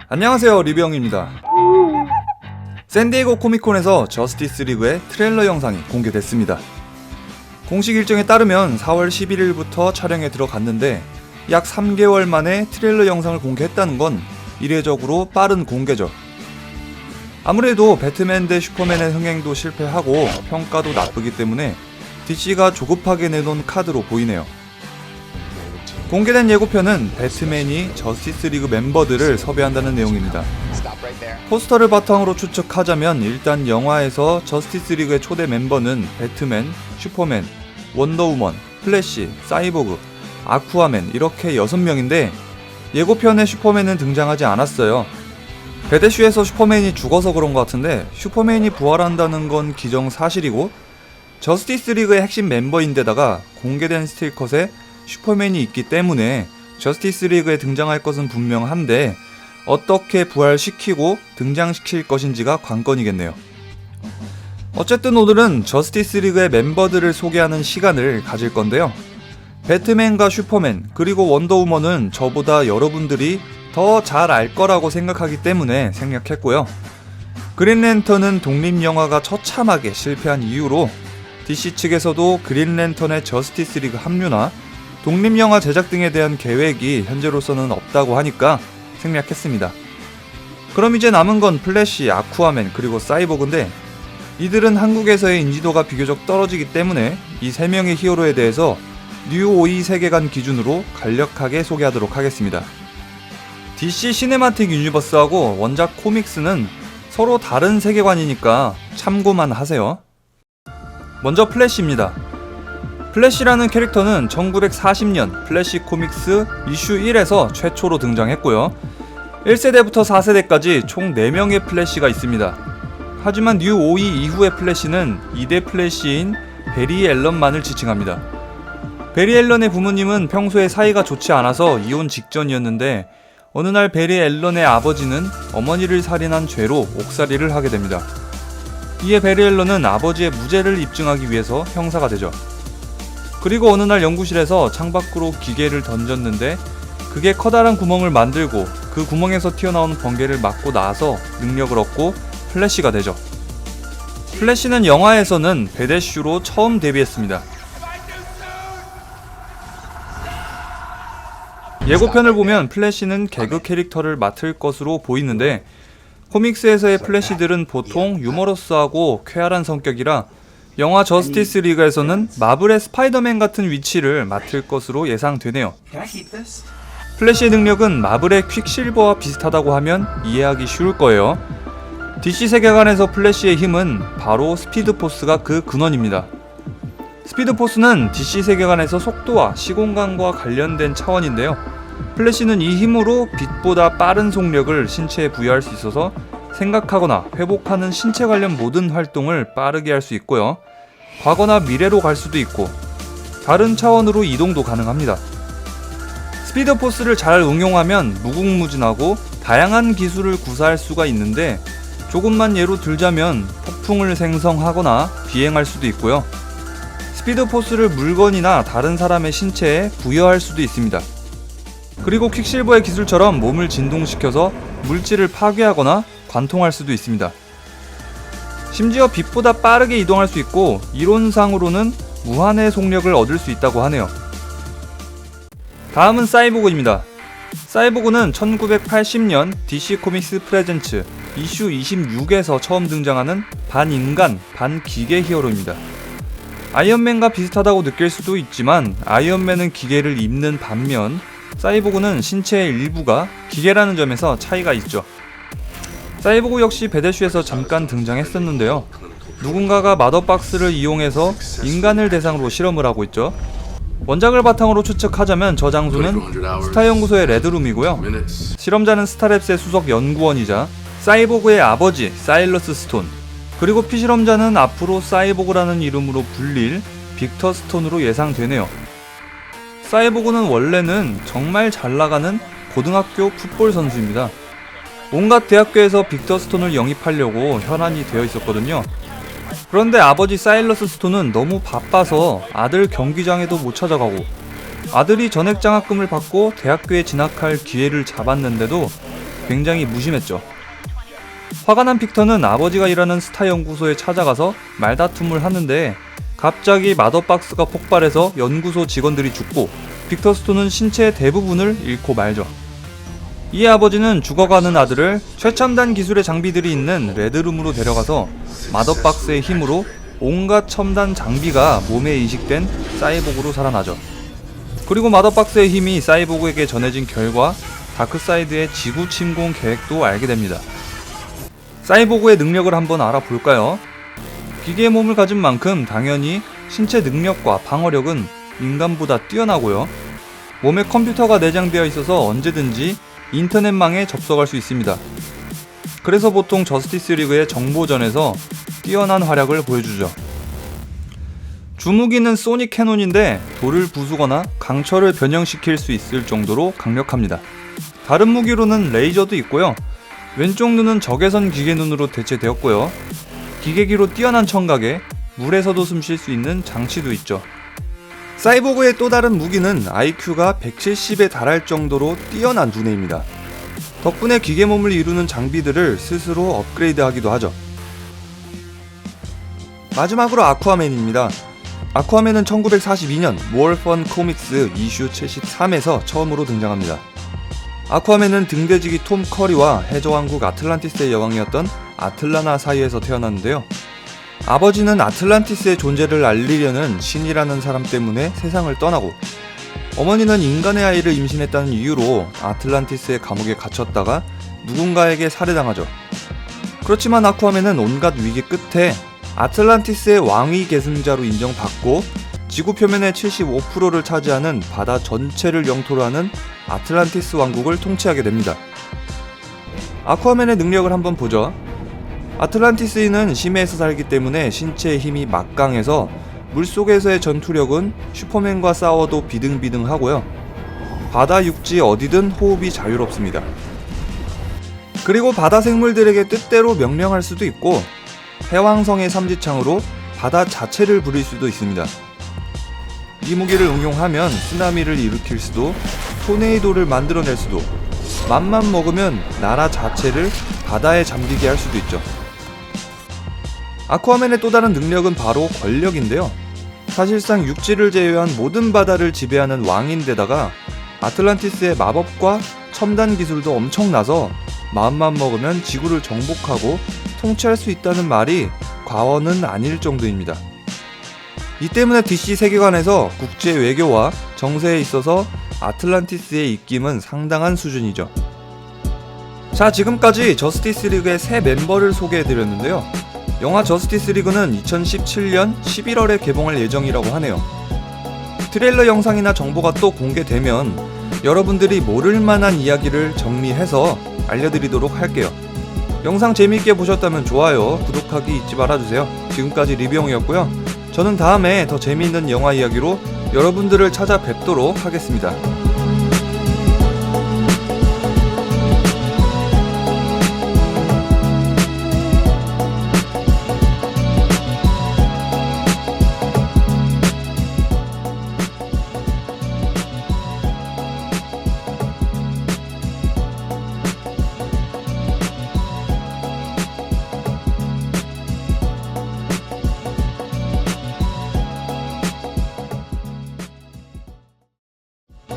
안녕하세요, 리뷰형입니다. 샌디에고 코믹콘에서 저스티스 리그의 트레일러 영상이 공개됐습니다. 공식 일정에 따르면 4월 11일부터 촬영에 들어갔는데 약 3개월 만에 트레일러 영상을 공개했다는 건 이례적으로 빠른 공개죠. 아무래도 배트맨 대 슈퍼맨의 흥행도 실패하고 평가도 나쁘기 때문에 DC가 조급하게 내놓은 카드로 보이네요. 공개된 예고편은 배트맨이 저스티스 리그 멤버들을 섭외한다는 내용입니다. 포스터를 바탕으로 추측하자면 일단 영화에서 저스티스 리그의 초대 멤버는 배트맨, 슈퍼맨, 원더우먼, 플래시, 사이보그, 아쿠아맨 이렇게 6명인데 예고편에 슈퍼맨은 등장하지 않았어요. 배대슈에서 슈퍼맨이 죽어서 그런 것 같은데 슈퍼맨이 부활한다는 건 기정사실이고 저스티스 리그의 핵심 멤버인데다가 공개된 스틸컷에 슈퍼맨이 있기 때문에 저스티스 리그에 등장할 것은 분명한데 어떻게 부활시키고 등장시킬 것인지가 관건이겠네요. 어쨌든 오늘은 저스티스 리그의 멤버들을 소개하는 시간을 가질 건데요. 배트맨과 슈퍼맨 그리고 원더우먼은 저보다 여러분들이 더 잘 알 거라고 생각하기 때문에 생략했고요. 그린랜턴은 독립영화가 처참하게 실패한 이유로 DC 측에서도 그린랜턴의 저스티스 리그 합류나 독립영화 제작 등에 대한 계획이 현재로서는 없다고 하니까 생략했습니다. 그럼 이제 남은 건 플래시, 아쿠아맨 그리고 사이보그인데 이들은 한국에서의 인지도가 비교적 떨어지기 때문에 이 3명의 히어로에 대해서 뉴 OE 세계관 기준으로 간략하게 소개하도록 하겠습니다. DC 시네마틱 유니버스하고 원작 코믹스는 서로 다른 세계관이니까 참고만 하세요. 먼저 플래시입니다. 플래시라는 캐릭터는 1940년 플래시 코믹스 이슈 1에서 최초로 등장했고요. 1세대부터 4세대까지 총 4명의 플래시가 있습니다. 하지만 뉴 OE 이후의 플래시는 2대 플래시인 베리 앨런만을 지칭합니다. 베리 앨런의 부모님은 평소에 사이가 좋지 않아서 이혼 직전이었는데 어느 날 베리 앨런의 아버지는 어머니를 살인한 죄로 옥살이를 하게 됩니다. 이에 베리 앨런은 아버지의 무죄를 입증하기 위해서 형사가 되죠. 그리고 어느 날 연구실에서 창밖으로 기계를 던졌는데 그게 커다란 구멍을 만들고 그 구멍에서 튀어나오는 번개를 막고 나서 능력을 얻고 플래시가 되죠. 플래시는 영화에서는 배대슈로 처음 데뷔했습니다. 예고편을 보면 플래시는 개그 캐릭터를 맡을 것으로 보이는데 코믹스에서의 플래시들은 보통 유머러스하고 쾌활한 성격이라 영화 저스티스 리그에서는 마블의 스파이더맨 같은 위치를 맡을 것으로 예상되네요. 플래시의 능력은 마블의 퀵실버와 비슷하다고 하면 이해하기 쉬울 거예요. DC 세계관에서 플래시의 힘은 바로 스피드포스가 그 근원입니다. 스피드포스는 DC 세계관에서 속도와 시공간과 관련된 차원인데요. 플래시는 이 힘으로 빛보다 빠른 속력을 신체에 부여할 수 있어서 생각하거나 회복하는 신체 관련 모든 활동을 빠르게 할 수 있고요. 과거나 미래로 갈 수도 있고 다른 차원으로 이동도 가능합니다. 스피드포스를 잘 응용하면 무궁무진하고 다양한 기술을 구사할 수가 있는데 조금만 예로 들자면 폭풍을 생성하거나 비행할 수도 있고요. 스피드포스를 물건이나 다른 사람의 신체에 부여할 수도 있습니다. 그리고 퀵실버의 기술처럼 몸을 진동시켜서 물질을 파괴하거나 관통할 수도 있습니다. 심지어 빛보다 빠르게 이동할 수 있고 이론상으로는 무한의 속력을 얻을 수 있다고 하네요. 다음은 사이보그입니다. 사이보그는 1980년 DC 코믹스 프레젠츠 이슈 26에서 처음 등장하는 반인간, 반기계 히어로입니다. 아이언맨과 비슷하다고 느낄 수도 있지만 아이언맨은 기계를 입는 반면 사이보그는 신체의 일부가 기계라는 점에서 차이가 있죠. 사이보그 역시 배대슈에서 잠깐 등장했었는데요. 누군가가 마더박스를 이용해서 인간을 대상으로 실험을 하고 있죠. 원작을 바탕으로 추측하자면 저 장소는 스타연구소의 레드룸이고요. 실험자는 스타랩스의 수석 연구원이자 사이보그의 아버지 사일러스 스톤, 그리고 피실험자는 앞으로 사이보그라는 이름으로 불릴 빅터 스톤으로 예상되네요. 사이보그는 원래는 정말 잘나가는 고등학교 풋볼 선수입니다. 온갖 대학교에서 빅터 스톤을 영입하려고 혈안이 되어 있었거든요. 그런데 아버지 사일러스 스톤은 너무 바빠서 아들 경기장에도 못 찾아가고 아들이 전액장학금을 받고 대학교에 진학할 기회를 잡았는데도 굉장히 무심했죠. 화가 난 빅터는 아버지가 일하는 스타 연구소에 찾아가서 말다툼을 하는데 갑자기 마더박스가 폭발해서 연구소 직원들이 죽고 빅터 스톤은 신체의 대부분을 잃고 말죠. 이에 아버지는 죽어가는 아들을 최첨단 기술의 장비들이 있는 레드룸으로 데려가서 마더박스의 힘으로 온갖 첨단 장비가 몸에 이식된 사이보그로 살아나죠. 그리고 마더박스의 힘이 사이보그에게 전해진 결과 다크사이드의 지구 침공 계획도 알게 됩니다. 사이보그의 능력을 한번 알아볼까요? 기계의 몸을 가진 만큼 당연히 신체 능력과 방어력은 인간보다 뛰어나고요. 몸에 컴퓨터가 내장되어 있어서 언제든지 인터넷망에 접속할 수 있습니다. 그래서 보통 저스티스 리그의 정보전에서 뛰어난 활약을 보여주죠. 주무기는 소닉 캐논인데 돌을 부수거나 강철을 변형시킬 수 있을 정도로 강력합니다. 다른 무기로는 레이저도 있고요. 왼쪽 눈은 적외선 기계 눈으로 대체되었고요. 기계기로 뛰어난 청각에 물에서도 숨 쉴 수 있는 장치도 있죠. 사이보그의 또 다른 무기는 IQ가 170에 달할 정도로 뛰어난 두뇌입니다. 덕분에 기계 몸을 이루는 장비들을 스스로 업그레이드하기도 하죠. 마지막으로 아쿠아맨입니다. 아쿠아맨은 1942년 월펀 코믹스 이슈 73에서 처음으로 등장합니다. 아쿠아맨은 등대지기 톰 커리와 해저왕국 아틀란티스의 여왕이었던 아틀라나 사이에서 태어났는데요. 아버지는 아틀란티스의 존재를 알리려는 신이라는 사람 때문에 세상을 떠나고, 어머니는 인간의 아이를 임신했다는 이유로 아틀란티스의 감옥에 갇혔다가 누군가에게 살해당하죠. 그렇지만 아쿠아맨은 온갖 위기 끝에 아틀란티스의 왕위 계승자로 인정받고 지구 표면의 75%를 차지하는 바다 전체를 영토로 하는 아틀란티스 왕국을 통치하게 됩니다. 아쿠아맨의 능력을 한번 보죠. 아틀란티스인은 심해에서 살기 때문에 신체의 힘이 막강해서 물속에서의 전투력은 슈퍼맨과 싸워도 비등비등하고요. 바다 육지 어디든 호흡이 자유롭습니다. 그리고 바다 생물들에게 뜻대로 명령할 수도 있고 해왕성의 삼지창으로 바다 자체를 부릴 수도 있습니다. 이 무기를 응용하면 쓰나미를 일으킬 수도, 토네이도를 만들어낼 수도, 맘만 먹으면 나라 자체를 바다에 잠기게 할 수도 있죠. 아쿠아맨의 또 다른 능력은 바로 권력인데요. 사실상 육지를 제외한 모든 바다를 지배하는 왕인데다가 아틀란티스의 마법과 첨단 기술도 엄청나서 마음만 먹으면 지구를 정복하고 통치할 수 있다는 말이 과언은 아닐 정도입니다. 이 때문에 DC 세계관에서 국제 외교와 정세에 있어서 아틀란티스의 입김은 상당한 수준이죠. 자, 지금까지 저스티스 리그의 새 멤버를 소개해드렸는데요. 영화 저스티스 리그는 2017년 11월에 개봉할 예정이라고 하네요. 트레일러 영상이나 정보가 또 공개되면 여러분들이 모를 만한 이야기를 정리해서 알려드리도록 할게요. 영상 재미있게 보셨다면 좋아요, 구독하기 잊지 말아주세요. 지금까지 리뷰형이었고요. 저는 다음에 더 재미있는 영화 이야기로 여러분들을 찾아뵙도록 하겠습니다.